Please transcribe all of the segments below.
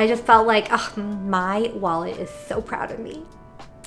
I just felt like, oh, my wallet is so proud of me.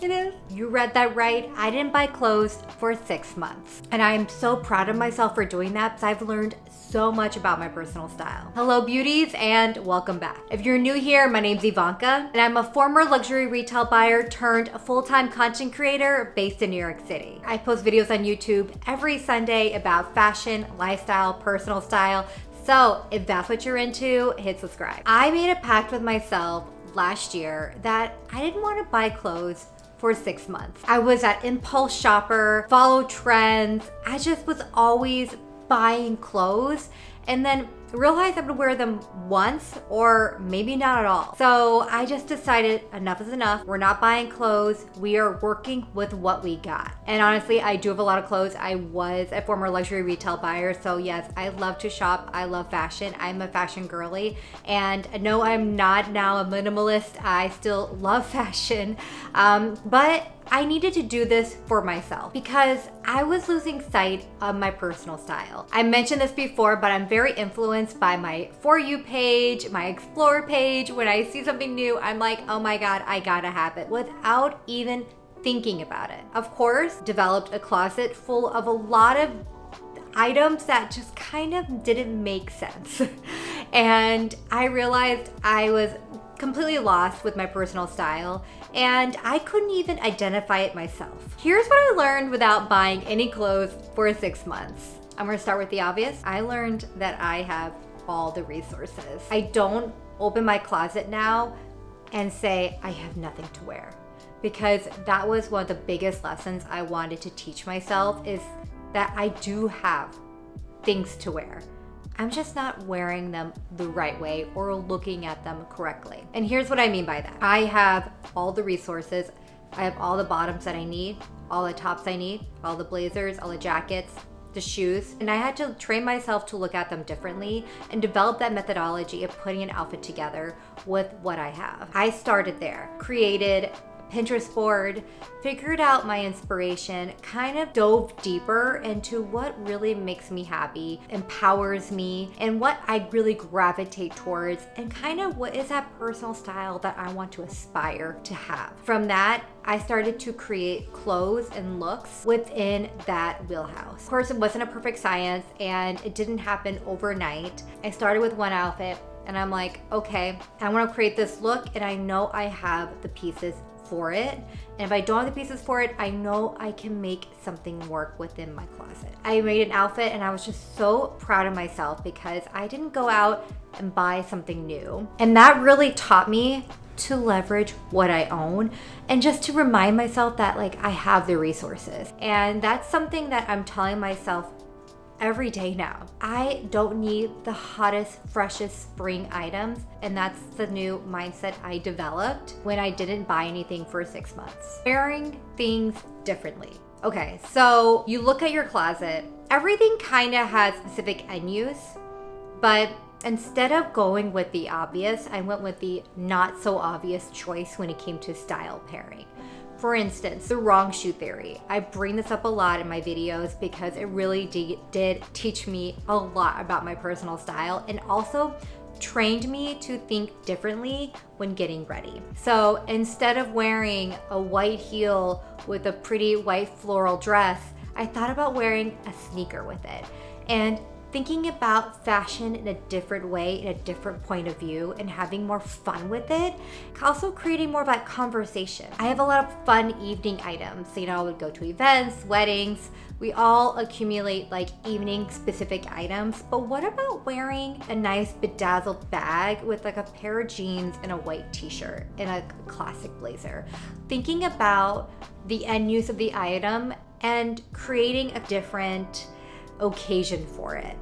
It is. You read that right. I didn't buy clothes for 6 months. And I am so proud of myself for doing that because I've learned so much about my personal style. Hello beauties and welcome back. If you're new here, my name's Ivanka and I'm a former luxury retail buyer turned full-time content creator based in New York City. I post videos on YouTube every Sunday about fashion, lifestyle, personal style. So if that's what you're into, hit subscribe. I made a pact with myself last year that I didn't want to buy clothes for 6 months. I was an impulse shopper, follow trends. I just was always buying clothes and then realized I would wear them once or maybe not at all. So I just decided enough is enough. We're not buying clothes. We are working with what we got. And honestly, I do have a lot of clothes. I was a former luxury retail buyer. So yes, I love to shop. I love fashion. I'm a fashion girly. And no, I'm not now a minimalist. I still love fashion. But I needed to do this for myself because I was losing sight of my personal style. I mentioned this before, but I'm very influenced by my For You page, my Explore page. When I see something new, I'm like, oh my God, I gotta have it without even thinking about it. Of course, developed a closet full of a lot of items that just kind of didn't make sense. And I realized I was completely lost with my personal style and I couldn't even identify it myself. Here's what I learned without buying any clothes for 6 months. I'm gonna start with the obvious. I learned that I have all the resources. I don't open my closet now and say I have nothing to wear, because that was one of the biggest lessons I wanted to teach myself, is that I do have things to wear. I'm just not wearing them the right way or looking at them correctly. And here's what I mean by that. I have all the resources. I have all the bottoms that I need, all the tops I need, all the blazers, all the jackets, the shoes. And I had to train myself to look at them differently and develop that methodology of putting an outfit together with what I have. I started there, created Pinterest board, figured out my inspiration, kind of dove deeper into what really makes me happy, empowers me, and what I really gravitate towards, and kind of what is that personal style that I want to aspire to have. From that, I started to create clothes and looks within that wheelhouse. Of course, it wasn't a perfect science and it didn't happen overnight. I started with one outfit and I'm like, okay, I want to create this look and I know I have the pieces for it. And if I don't have the pieces for it, I know I can make something work within my closet. I made an outfit and I was just so proud of myself because I didn't go out and buy something new. And that really taught me to leverage what I own and just to remind myself that like I have the resources. And that's something that I'm telling myself every day now. I don't need the hottest, freshest spring items. And that's the new mindset I developed when I didn't buy anything for 6 months. Wearing things differently. Okay, so you look at your closet, everything kind of has specific end use, but instead of going with the obvious, I went with the not so obvious choice when it came to style pairing. For instance, the wrong shoe theory. I bring this up a lot in my videos because it really did teach me a lot about my personal style and also trained me to think differently when getting ready. So instead of wearing a white heel with a pretty white floral dress, I thought about wearing a sneaker with it. And thinking about fashion in a different way, in a different point of view, and having more fun with it, also creating more of that conversation. I have a lot of fun evening items. So, I would go to events, weddings. We all accumulate like evening specific items, but what about wearing a nice bedazzled bag with like a pair of jeans and a white t-shirt and a classic blazer? Thinking about the end use of the item and creating a different occasion for it.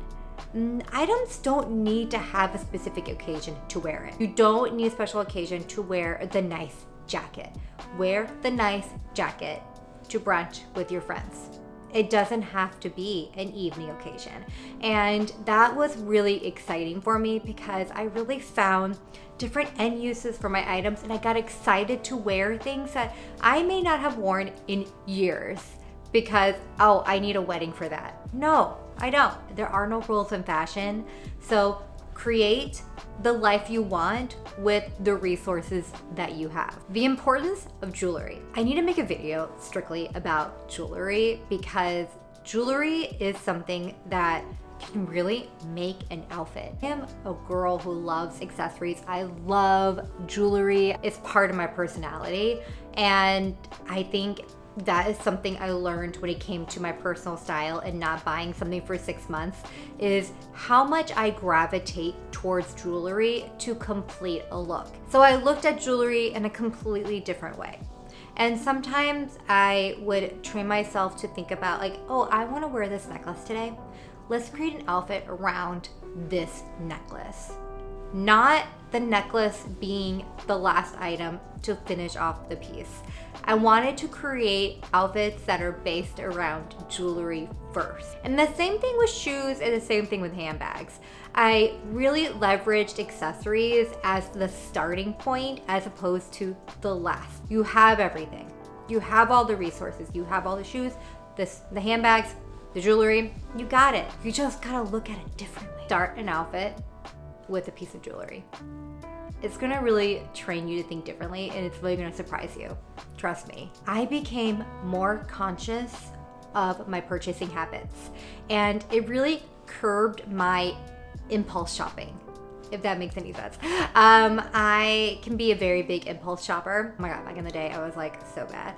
Items don't need to have a specific occasion to wear it. You don't need a special occasion to wear the nice jacket. Wear the nice jacket to brunch with your friends. It doesn't have to be an evening occasion. And that was really exciting for me because I really found different end uses for my items and I got excited to wear things that I may not have worn in years because, oh, I need a wedding for that. No, I don't. There are no rules in fashion. So Create the life you want with the resources that you have. The importance of jewelry. I need to make a video strictly about jewelry because jewelry is something that can really make an outfit. I am a girl who loves accessories. I love jewelry. It's part of my personality. And I think that is something I learned when it came to my personal style and not buying something for 6 months, is how much I gravitate towards jewelry to complete a look. So I looked at jewelry in a completely different way. And sometimes I would train myself to think about like, oh, I want to wear this necklace today. Let's create an outfit around this necklace. Not the necklace being the last item to finish off the piece. I wanted to create outfits that are based around jewelry first. And the same thing with shoes and the same thing with handbags. I really leveraged accessories as the starting point as opposed to the last. You have everything. You have all the resources. You have all the shoes, the handbags, the jewelry. You got it. You just gotta look at it differently. Start an outfit with a piece of jewelry. It's gonna really train you to think differently, and it's really gonna surprise you. Trust me. I became more conscious of my purchasing habits, and it really curbed my impulse shopping, if that makes any sense. I can be a very big impulse shopper. Oh my God, back in the day, I was like so bad.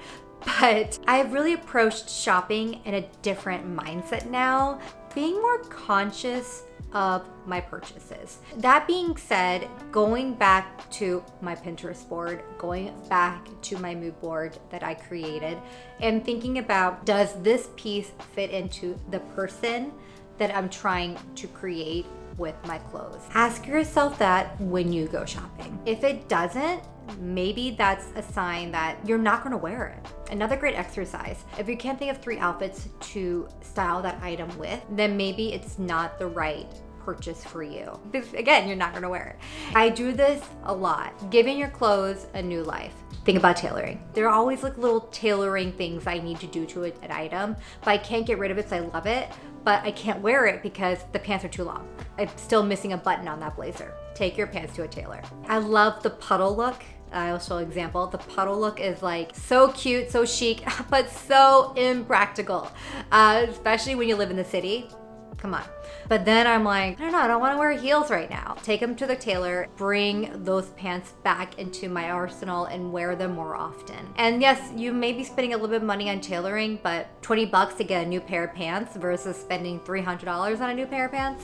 But I've really approached shopping in a different mindset now, being more conscious of my purchases. That being said, going back to my Pinterest board, going back to my mood board that I created, and thinking about, does this piece fit into the person that I'm trying to create with my clothes? Ask yourself that when you go shopping. If it doesn't, maybe that's a sign that you're not gonna wear it. Another great exercise, if you can't think of 3 outfits to style that item with, then maybe it's not the right purchase for you. Because again, you're not gonna wear it. I do this a lot, giving your clothes a new life. Think about tailoring. There are always like little tailoring things I need to do to an item, but I can't get rid of it, so I love it, but I can't wear it because the pants are too long. I'm still missing a button on that blazer. Take your pants to a tailor. I love the puddle look. I'll show an example. The puddle look is like so cute, so chic, but so impractical, especially when you live in the city. Come on. But then I'm like, I don't know, I don't want to wear heels right now. Take them to the tailor, bring those pants back into my arsenal and wear them more often. And yes, you may be spending a little bit of money on tailoring, but 20 bucks to get a new pair of pants versus spending $300 on a new pair of pants.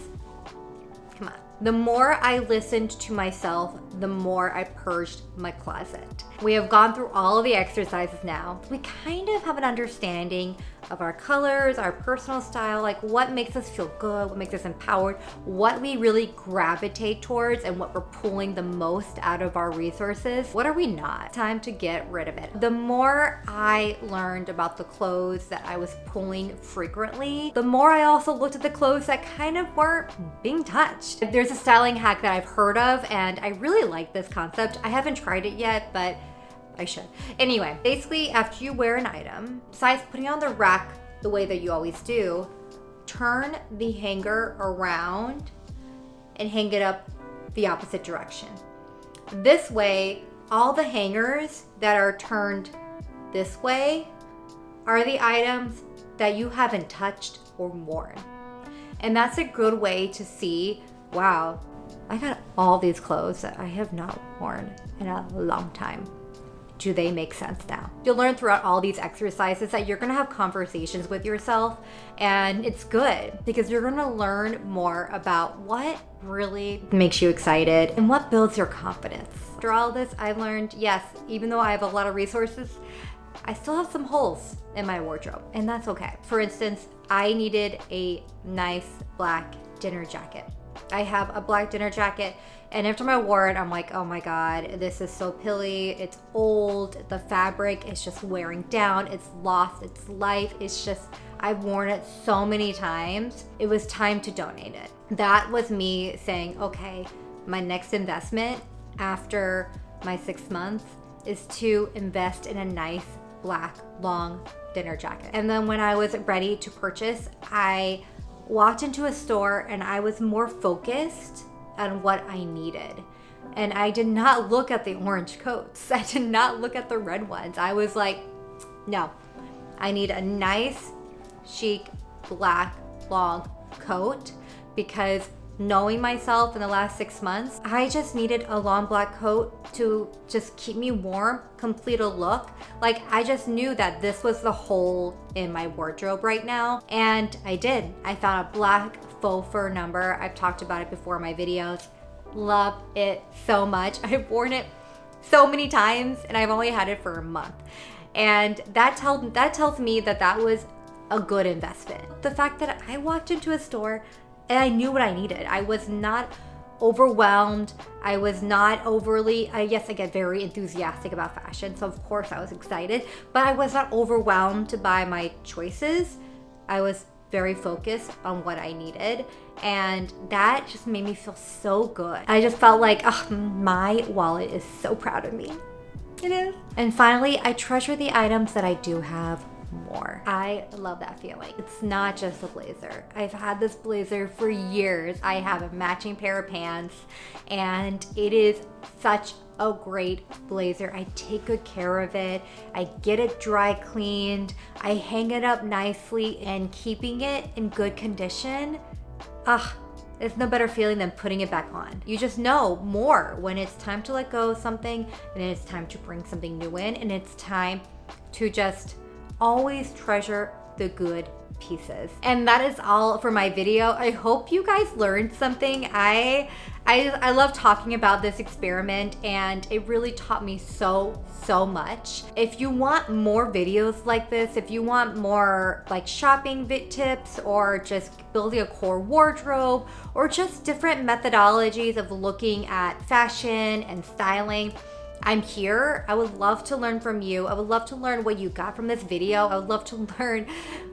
Come on. The more I listened to myself, the more I purged my closet. We have gone through all of the exercises now. We kind of have an understanding of our colors, our personal style, like what makes us feel good, what makes us empowered, what we really gravitate towards, and what we're pulling the most out of our resources. What are we not? Time to get rid of it. The more I learned about the clothes that I was pulling frequently, the more I also looked at the clothes that kind of weren't being touched. There's a styling hack that I've heard of, and I really like this concept. I haven't tried it yet, but I should. Anyway, basically after you wear an item, besides putting it on the rack the way that you always do, turn the hanger around and hang it up the opposite direction. This way, all the hangers that are turned this way are the items that you haven't touched or worn. And that's a good way to see, wow, I got all these clothes that I have not worn in a long time. Do they make sense now? You'll learn throughout all these exercises that you're gonna have conversations with yourself, and it's good because you're gonna learn more about what really makes you excited and what builds your confidence. After all this, I've learned, yes, even though I have a lot of resources, I still have some holes in my wardrobe, and that's okay. For instance, I needed a nice black dinner jacket. I have a black dinner jacket, and after I wore it, I'm like, oh my God, this is so pilly. It's old. The fabric is just wearing down. It's lost its life. It's just, I've worn it so many times. It was time to donate it. That was me saying, okay, my next investment after my 6 months is to invest in a nice black long dinner jacket. And then when I was ready to purchase, I walked into a store and I was more focused on what I needed. And I did not look at the orange coats. I did not look at the red ones. I was like, no, I need a nice, chic, black, long coat, because knowing myself in the last 6 months, I just needed a long black coat to just keep me warm, complete a look. Like, I just knew that this was the hole in my wardrobe right now. And I did. I found a black faux fur number. I've talked about it before in my videos. Love it so much. I've worn it so many times and I've only had it for a month. And that tells me that was a good investment. The fact that I walked into a store and I knew what I needed. I was not overwhelmed. I was not overly, yes, I get very enthusiastic about fashion, so of course I was excited, but I was not overwhelmed by my choices. I was very focused on what I needed, and that just made me feel so good. I just felt like, oh, my wallet is so proud of me. It is. And finally, I treasure the items that I do have more. I love that feeling. It's not just a blazer. I've had this blazer for years. I have a matching pair of pants, and it is such a great blazer. I take good care of it. I get it dry cleaned. I hang it up nicely, and keeping it in good condition, there's no better feeling than putting it back on. You just know more when it's time to let go of something, and it's time to bring something new in, and it's time to just always treasure the good pieces. And that is all for my video. I hope you guys learned something. I love talking about this experiment, and it really taught me so much. If you want more videos like this, if you want more like shopping tips, or just building a core wardrobe, or just different methodologies of looking at fashion and styling, I'm here. I would love to learn from you. I would love to learn what you got from this video. I would love to learn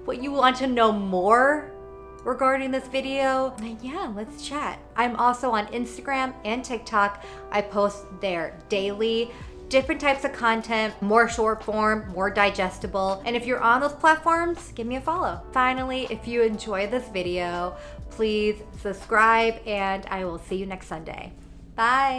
what you want to know more regarding this video. And yeah, let's chat. I'm also on Instagram and TikTok. I post there daily, different types of content, more short form, more digestible. And if you're on those platforms, give me a follow. Finally, if you enjoyed this video, please subscribe, and I will see you next Sunday. Bye.